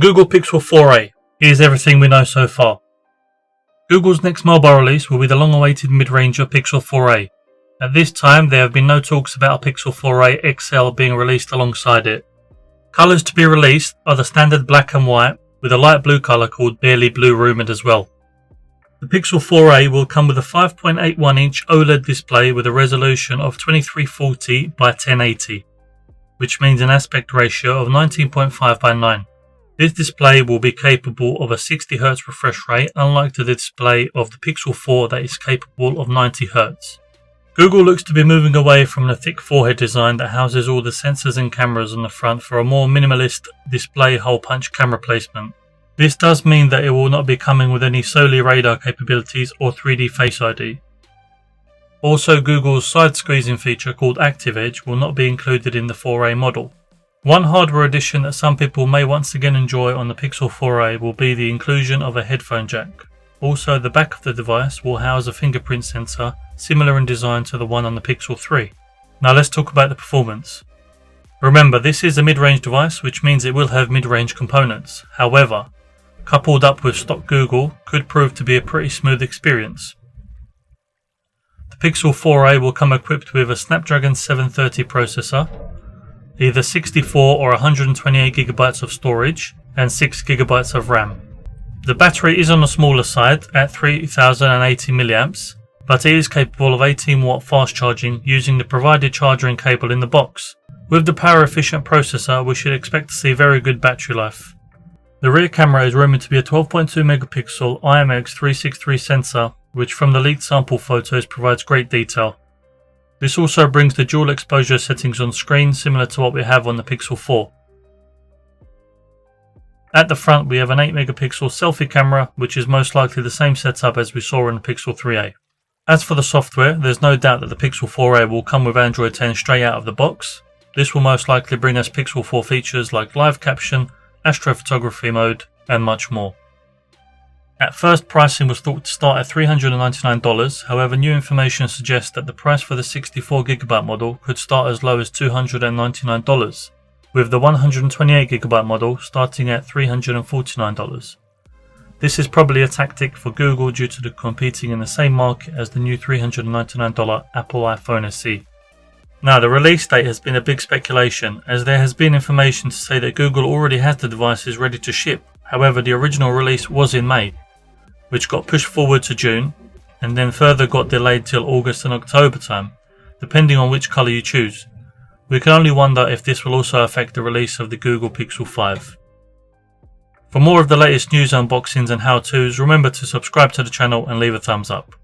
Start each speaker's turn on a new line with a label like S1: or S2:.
S1: Google Pixel 4a. Here's everything we know so far. Google's next mobile release will be the long-awaited mid-ranger Pixel 4a. At this time, there have been no talks about a Pixel 4a XL being released alongside it. Colours to be released are the standard black and white, with a light blue colour called Barely Blue rumoured as well. The Pixel 4a will come with a 5.81-inch OLED display with a resolution of 2340 by 1080, which means an aspect ratio of 19.5 by 9. This display will be capable of a 60Hz refresh rate, unlike the display of the Pixel 4 that is capable of 90Hz. Google looks to be moving away from the thick forehead design that houses all the sensors and cameras on the front for a more minimalist display hole punch camera placement. This does mean that it will not be coming with any Soli radar capabilities or 3D Face ID. Also, Google's side squeezing feature called Active Edge will not be included in the 4a model. One hardware addition that some people may once again enjoy on the Pixel 4a will be the inclusion of a headphone jack. Also, the back of the device will house a fingerprint sensor similar in design to the one on the Pixel 3. Now let's talk about the performance. Remember, this is a mid-range device, which means it will have mid-range components. However, coupled up with stock Google could prove to be a pretty smooth experience. The Pixel 4a will come equipped with a Snapdragon 730 processor, either 64 or 128GB of storage, and 6GB of RAM. The battery is on the smaller side at 3080 mAh, but it is capable of 18W fast charging using the provided charger and cable in the box. With the power efficient processor, we should expect to see very good battery life. The rear camera is rumoured to be a 12.2 megapixel IMX363 sensor, which from the leaked sample photos provides great detail. This also brings the dual exposure settings on screen, similar to what we have on the Pixel 4. At the front we have an 8 megapixel selfie camera, which is most likely the same setup as we saw in the Pixel 3a. As for the software, there's no doubt that the Pixel 4a will come with Android 10 straight out of the box. This will most likely bring us Pixel 4 features like live caption, astrophotography mode, and much more. At first, pricing was thought to start at $399, however new information suggests that the price for the 64GB model could start as low as $299, with the 128GB model starting at $349. This is probably a tactic for Google due to the competing in the same market as the new $399 Apple iPhone SE. Now, the release date has been a big speculation, as there has been information to say that Google already has the devices ready to ship. However, the original release was in May, which got pushed forward to June, and then further got delayed till August and October time, depending on which colour you choose. We can only wonder if this will also affect the release of the Google Pixel 5. For more of the latest news, unboxings and how-tos, remember to subscribe to the channel and leave a thumbs up.